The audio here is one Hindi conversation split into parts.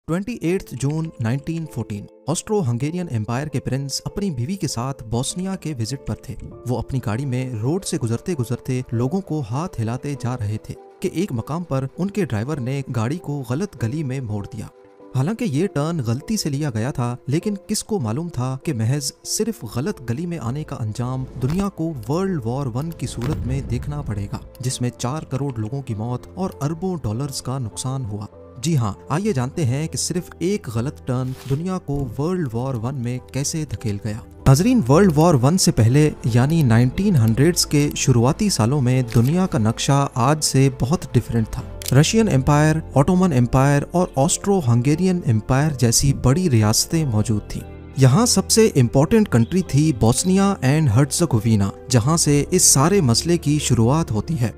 28 जून 1914 ऑस्ट्रो हंगेरियन एम्पायर के प्रिंस अपनी बीवी के साथ बोस्निया के विजिट पर थे। वो अपनी गाड़ी में रोड से गुजरते गुजरते लोगों को हाथ हिलाते जा रहे थे कि एक मकाम पर उनके ड्राइवर ने गाड़ी को गलत गली में मोड़ दिया। हालांकि ये टर्न गलती से लिया गया था, लेकिन किसको मालूम था कि महज सिर्फ गलत गली में आने का अंजाम दुनिया को वर्ल्ड वॉर 1 की सूरत में देखना पड़ेगा, जिसमें 4 करोड़ लोगों की मौत और अरबों डॉलर्स का नुकसान हुआ। जी हाँ, आइए जानते हैं कि सिर्फ एक गलत टर्न दुनिया को वर्ल्ड वॉर 1 में कैसे धकेल गया। नाजरीन, वर्ल्ड वॉर 1 से पहले यानी 1900s के शुरुआती सालों में दुनिया का नक्शा आज से बहुत डिफरेंट था। रशियन एम्पायर, ऑटोमन एम्पायर और ऑस्ट्रो हंगेरियन एम्पायर जैसी बड़ी रियासतें मौजूद थीं। यहाँ सबसे इम्पोर्टेंट कंट्री थी बोस्निया एंड हर्ट्ज़गोविना, जहाँ से इस सारे मसले की शुरुआत होती है।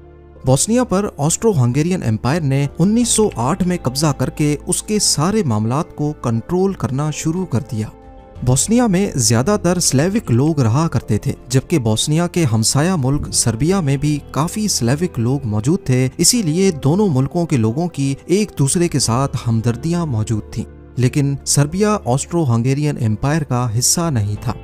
बोस्निया पर ऑस्ट्रो हंगेरियन एम्पायर ने 1908 में कब्जा करके उसके सारे मामलात को कंट्रोल करना शुरू कर दिया। बोस्निया में ज्यादातर स्लेविक लोग रहा करते थे, जबकि बोस्निया के हमसाया मुल्क सर्बिया में भी काफी स्लेविक लोग मौजूद थे। इसीलिए दोनों मुल्कों के लोगों की एक दूसरे के साथ हमदर्दियां मौजूद थीं। लेकिन सर्बिया ऑस्ट्रो हंगेरियन एम्पायर का हिस्सा नहीं था।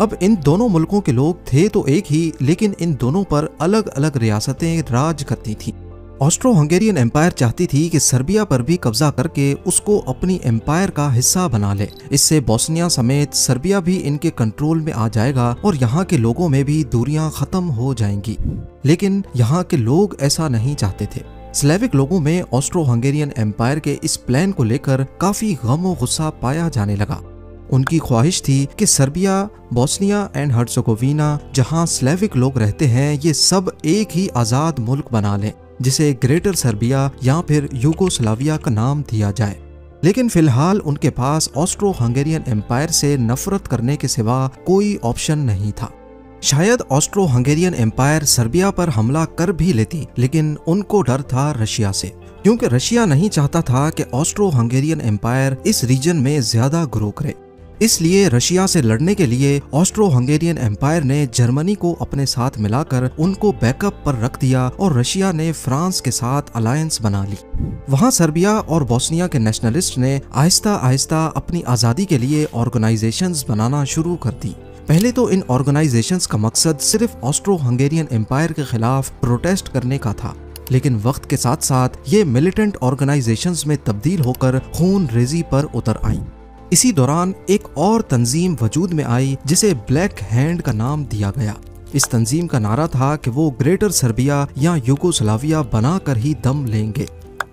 अब इन दोनों मुल्कों के लोग थे तो एक ही, लेकिन इन दोनों पर अलग अलग रियासतें राज करती थीं। ऑस्ट्रो हंगेरियन एम्पायर चाहती थी कि सर्बिया पर भी कब्जा करके उसको अपनी एम्पायर का हिस्सा बना ले। इससे बोस्निया समेत सर्बिया भी इनके कंट्रोल में आ जाएगा और यहाँ के लोगों में भी दूरियां खत्म हो जाएंगी। लेकिन यहाँ के लोग ऐसा नहीं चाहते थे। स्लेविक लोगों में ऑस्ट्रो हंगेरियन एम्पायर के इस प्लान को लेकर काफी गम और गुस्सा पाया जाने लगा। उनकी ख्वाहिश थी कि सर्बिया, बोस्निया एंड हर्ट्ज़गोविना, जहां स्लेविक लोग रहते हैं, ये सब एक ही आज़ाद मुल्क बना लें, जिसे ग्रेटर सर्बिया या फिर यूगोस्लाविया का नाम दिया जाए। लेकिन फिलहाल उनके पास ऑस्ट्रो हंगेरियन एम्पायर से नफरत करने के सिवा कोई ऑप्शन नहीं था। शायद ऑस्ट्रो हंगेरियन एम्पायर सर्बिया पर हमला कर भी लेती, लेकिन उनको डर था रशिया से, क्योंकि रशिया नहीं चाहता था कि ऑस्ट्रो हंगेरियन एम्पायर इस रीजन में ज्यादा ग्रो करे। इसलिए रशिया से लड़ने के लिए ऑस्ट्रो हंगेरियन एम्पायर ने जर्मनी को अपने साथ मिलाकर उनको बैकअप पर रख दिया और रशिया ने फ्रांस के साथ अलायंस बना ली। वहां सर्बिया और बोस्निया के नेशनलिस्ट ने आहिस्ता आहिस्ता अपनी आज़ादी के लिए ऑर्गेनाइजेशंस बनाना शुरू कर दी। पहले तो इन ऑर्गेनाइजेशंस का मकसद सिर्फ ऑस्ट्रो हंगेरियन एम्पायर के खिलाफ प्रोटेस्ट करने का था, लेकिन वक्त के साथ साथ ये मिलिटेंट ऑर्गेनाइजेशंस में तब्दील होकर खून रेजी पर उतर आई। इसी दौरान एक और तंजीम वजूद में आई जिसे ब्लैक हैंड का नाम दिया गया। इस तंजीम का नारा था कि वो ग्रेटर सर्बिया या यूगोस्लाविया बनाकर ही दम लेंगे।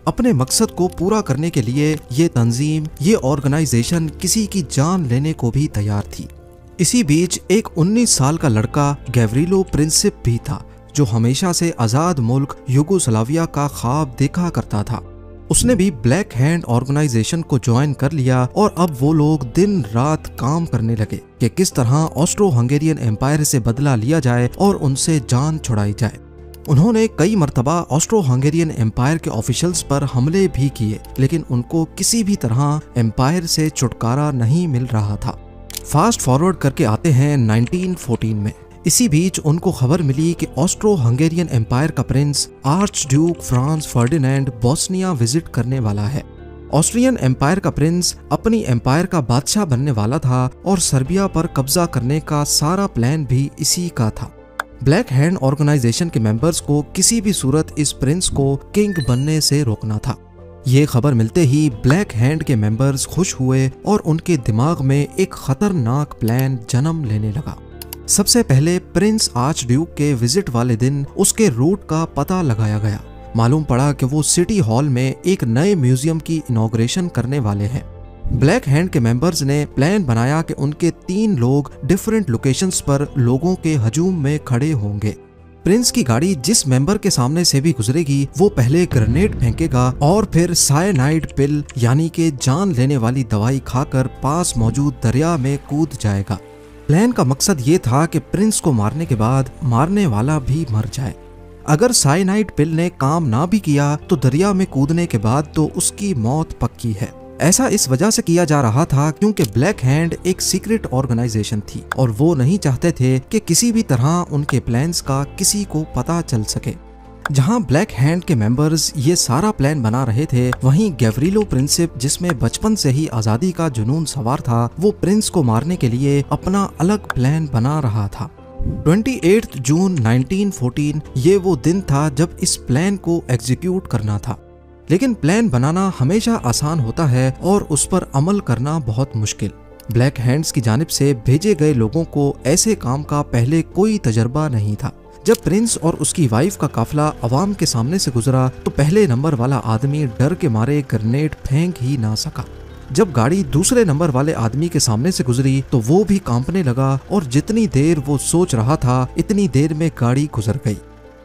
अपने मकसद को पूरा करने के लिए ये तंजीम, ये ऑर्गेनाइजेशन किसी की जान लेने को भी तैयार थी। इसी बीच एक 19 साल का लड़का गैवरिलो प्रिंसिप भी था, जो हमेशा से आज़ाद मुल्क यूगोस्लाविया का ख्वाब देखा करता था। उसने भी ब्लैक हैंड ऑर्गेनाइजेशन को ज्वाइन कर लिया और अब वो लोग दिन रात काम करने लगे कि किस तरह ऑस्ट्रो हंगेरियन एम्पायर से बदला लिया जाए और उनसे जान छुड़ाई जाए। उन्होंने कई मर्तबा ऑस्ट्रो हंगेरियन एम्पायर के ऑफिशियल्स पर हमले भी किए, लेकिन उनको किसी भी तरह एम्पायर से छुटकारा नहीं मिल रहा था। फास्ट फॉरवर्ड करके आते हैं 1914 में। इसी बीच उनको खबर मिली कि ऑस्ट्रो हंगेरियन एम्पायर का Prince arch Duke Franz Ferdinand Bosnia visit करने वाला है। ऑस्ट्रियन एम्पायर का प्रिंस अपनी एम्पायर का बादशाह बनने वाला था और सर्बिया पर कब्जा करने का सारा प्लान भी इसी का था। ब्लैक हैंड ऑर्गेनाइजेशन के मेंबर्स को किसी भी सूरत इस प्रिंस को किंग बनने से रोकना था। ये खबर मिलते ही ब्लैक हैंड के मेंबर्स खुश हुए और उनके दिमाग में एक खतरनाक प्लान जन्म लेने लगा। सबसे पहले प्रिंस आर्च ड्यूक के विजिट वाले दिन उसके रूट का पता लगाया गया। मालूम पड़ा कि वो सिटी हॉल में एक नए म्यूजियम की इनॉग्रेशन करने वाले हैं। ब्लैक हैंड के मेंबर्स ने प्लान बनाया कि उनके 3 लोग डिफरेंट लोकेशंस पर लोगों के हजूम में खड़े होंगे। प्रिंस की गाड़ी जिस मेंबर के सामने से भी गुजरेगी, वो पहले ग्रेनेड फेंकेगा और फिर साइनाइड पिल यानी कि जान लेने वाली दवाई खाकर पास मौजूद दरिया में कूद जाएगा। प्लान का मकसद ये था कि प्रिंस को मारने के बाद मारने वाला भी मर जाए। अगर साइनाइड पिल ने काम ना भी किया तो दरिया में कूदने के बाद तो उसकी मौत पक्की है। ऐसा इस वजह से किया जा रहा था क्योंकि ब्लैक हैंड एक सीक्रेट ऑर्गेनाइजेशन थी और वो नहीं चाहते थे कि किसी भी तरह उनके प्लान्स का किसी को पता चल सके। जहां ब्लैक हैंड के मेंबर्स ये सारा प्लान बना रहे थे, वहीं गैवरिलो प्रिंसिप, जिसमें बचपन से ही आजादी का जुनून सवार था, वो प्रिंस को मारने के लिए अपना अलग प्लान बना रहा था। 28 जून 1914 ये वो दिन था जब इस प्लान को एग्जीक्यूट करना था। लेकिन प्लान बनाना हमेशा आसान होता है और उस पर अमल करना बहुत मुश्किल। ब्लैक हैंड्स की जानिब से भेजे गए लोगों को ऐसे काम का पहले कोई तजर्बा नहीं था। जब प्रिंस और उसकी वाइफ का काफिला अवाम के सामने से गुजरा तो पहले नंबर वाला आदमी डर के मारे ग्रेनेड फेंक ही ना सका। जब गाड़ी दूसरे नंबर वाले आदमी के सामने से गुजरी तो वो भी कांपने लगा और जितनी देर वो सोच रहा था इतनी देर में गाड़ी गुजर गई।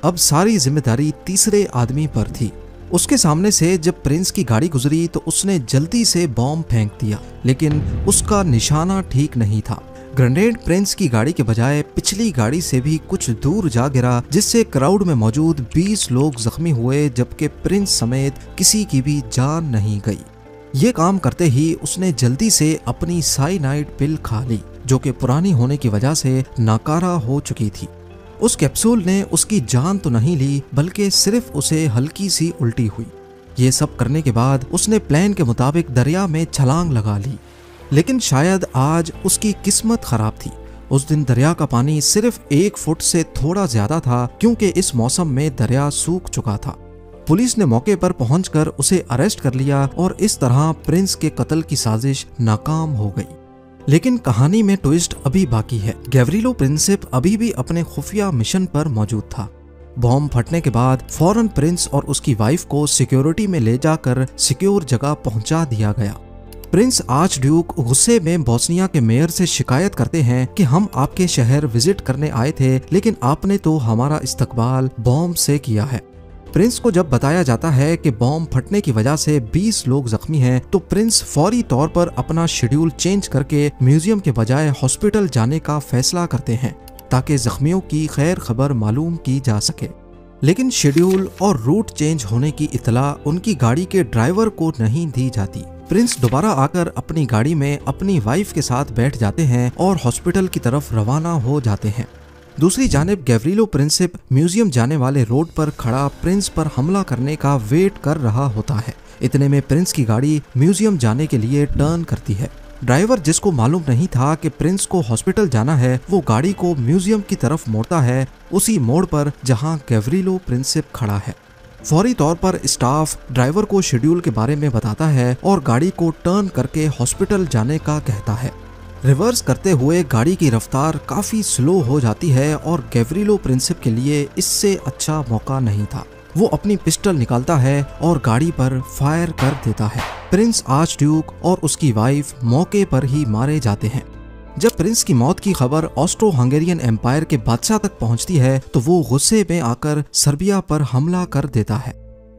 अब सारी जिम्मेदारी तीसरे आदमी पर थी। उसके सामने से जब प्रिंस की गाड़ी गुजरी तो उसने जल्दी से बॉम्ब फेंक दिया, लेकिन उसका निशाना ठीक नहीं था। ग्रेनेड प्रिंस की गाड़ी के बजाय पिछली गाड़ी से भी कुछ दूर जा गिरा, जिससे क्राउड में मौजूद 20 लोग जख्मी हुए, जबकि प्रिंस समेत किसी की भी जान नहीं गई। ये काम करते ही उसने जल्दी से अपनी साइनाइड पिल खा ली, जो कि पुरानी होने की वजह से नाकारा हो चुकी थी। उस कैप्सूल ने उसकी जान तो नहीं ली, बल्कि सिर्फ उसे हल्की सी उल्टी हुई। ये सब करने के बाद उसने प्लान के मुताबिक दरिया में छलांग लगा ली। लेकिन शायद आज उसकी किस्मत खराब थी। उस दिन दरिया का पानी सिर्फ 1 फुट से थोड़ा ज्यादा था, क्योंकि इस मौसम में दरिया सूख चुका था। पुलिस ने मौके पर पहुंचकर उसे अरेस्ट कर लिया और इस तरह प्रिंस के कत्ल की साजिश नाकाम हो गई। लेकिन कहानी में ट्विस्ट अभी बाकी है। गैवरिलो प्रिंसिप अभी भी अपने खुफिया मिशन पर मौजूद था। बॉम्ब फटने के बाद फौरन प्रिंस और उसकी वाइफ को सिक्योरिटी में ले जाकर सिक्योर जगह पहुंचा दिया गया। प्रिंस आर्च ड्यूक गुस्से में बोस्निया के मेयर से शिकायत करते हैं कि हम आपके शहर विजिट करने आए थे, लेकिन आपने तो हमारा इस्तकबाल बॉम्ब से किया है। प्रिंस को जब बताया जाता है कि बॉम्ब फटने की वजह से 20 लोग जख्मी हैं, तो प्रिंस फौरी तौर पर अपना शेड्यूल चेंज करके म्यूजियम के बजाय हॉस्पिटल जाने का फैसला करते हैं, ताकि जख्मियों की खैर खबर मालूम की जा सके। लेकिन शेड्यूल और रूट चेंज होने की इतला उनकी गाड़ी के ड्राइवर को नहीं दी जाती। प्रिंस दोबारा आकर अपनी गाड़ी में अपनी वाइफ के साथ बैठ जाते हैं और हॉस्पिटल की तरफ रवाना हो जाते हैं। दूसरी जानिब गैवरिलो प्रिंसिप म्यूजियम जाने वाले रोड पर खड़ा प्रिंस पर हमला करने का वेट कर रहा होता है। इतने में प्रिंस की गाड़ी म्यूजियम जाने के लिए टर्न करती है। ड्राइवर, जिसको मालूम नहीं था कि प्रिंस को हॉस्पिटल जाना है, वो गाड़ी को म्यूजियम की तरफ मोड़ता है, उसी मोड़ पर जहां गैवरिलो प्रिंसिप खड़ा है। फौरी तौर पर स्टाफ ड्राइवर को शेड्यूल के बारे में बताता है और गाड़ी को टर्न करके हॉस्पिटल जाने का कहता है। रिवर्स करते हुए गाड़ी की रफ्तार काफी स्लो हो जाती है और गैवरिलो प्रिंसिप के लिए इससे अच्छा मौका नहीं था। वो अपनी पिस्टल निकालता है और गाड़ी पर फायर कर देता है। प्रिंस आर्च ड्यूक और उसकी वाइफ मौके पर ही मारे जाते हैं। जब प्रिंस की मौत की खबर ऑस्ट्रो हंगेरियन एम्पायर के बादशाह तक पहुंचती है तो वो गुस्से में आकर सर्बिया पर हमला कर देता है।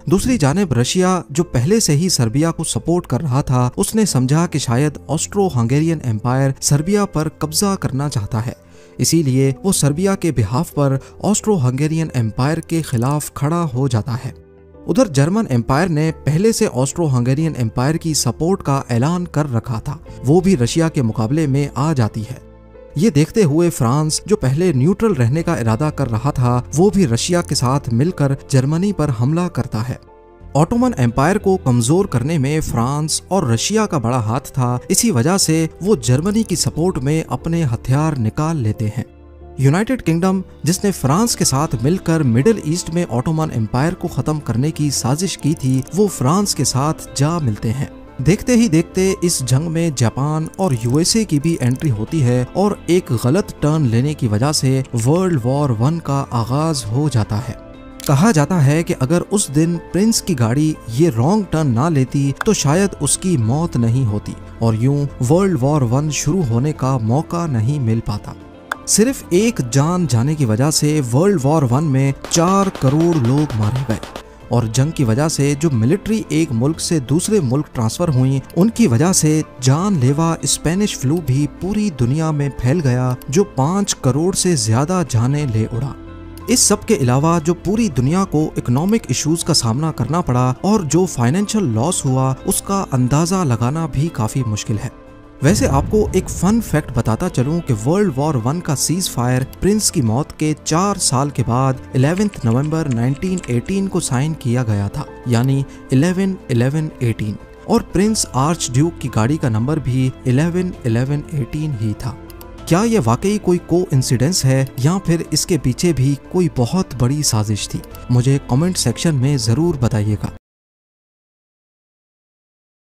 दूसरी जानिब रशिया, जो पहले से ही सर्बिया को सपोर्ट कर रहा था, उसने समझा कि शायद ऑस्ट्रो हंगेरियन एम्पायर सर्बिया पर कब्जा करना चाहता है। इसीलिए वो सर्बिया के बिहाफ पर ऑस्ट्रो हंगेरियन एम्पायर के खिलाफ खड़ा हो जाता है। उधर जर्मन एम्पायर ने पहले से ऑस्ट्रो हंगेरियन एम्पायर की सपोर्ट का ऐलान कर रखा था, वो भी रशिया के मुकाबले में आ जाती है। ये देखते हुए फ्रांस, जो पहले न्यूट्रल रहने का इरादा कर रहा था, वो भी रशिया के साथ मिलकर जर्मनी पर हमला करता है। ऑटोमन एम्पायर को कमजोर करने में फ्रांस और रशिया का बड़ा हाथ था। इसी वजह से वो जर्मनी की सपोर्ट में अपने हथियार निकाल लेते हैं। यूनाइटेड किंगडम, जिसने फ्रांस के साथ मिलकर मिडिल ईस्ट में ऑटोमन एम्पायर को खत्म करने की साजिश की थी, वो फ्रांस के साथ जा मिलते हैं। देखते ही देखते इस जंग में जापान और यूएसए की भी एंट्री होती है और एक गलत टर्न लेने की वजह से वर्ल्ड वॉर 1 का आगाज हो जाता है। कहा जाता है कि अगर उस दिन प्रिंस की गाड़ी ये रॉन्ग टर्न ना लेती तो शायद उसकी मौत नहीं होती और यूं वर्ल्ड वॉर 1 शुरू होने का मौका नहीं मिल पाता। सिर्फ एक जान जाने की वजह से वर्ल्ड वॉर 1 में 4 करोड़ लोग मारे गए और जंग की वजह से जो मिलिट्री एक मुल्क से दूसरे मुल्क ट्रांसफर हुई, उनकी वजह से जानलेवा स्पेनिश फ्लू भी पूरी दुनिया में फैल गया, जो 5 करोड़ से ज्यादा जानें ले उड़ा। इस सब के अलावा जो पूरी दुनिया को इकोनॉमिक इश्यूज का सामना करना पड़ा और जो फाइनेंशियल लॉस हुआ, उसका अंदाजा लगाना भी काफी मुश्किल है। वैसे आपको एक फन फैक्ट बताता चलूं कि वर्ल्ड वॉर 1 का सीज फायर प्रिंस की मौत के 4 साल के बाद 11 नवंबर 1918 को साइन किया गया था, यानी 11-11-18, और प्रिंस आर्च ड्यूक की गाड़ी का नंबर भी 11-11-18 ही था। क्या ये वाकई कोई कोइंसिडेंस है या फिर इसके पीछे भी कोई बहुत बड़ी साजिश थी? मुझे कमेंट सेक्शन में जरूर बताइएगा।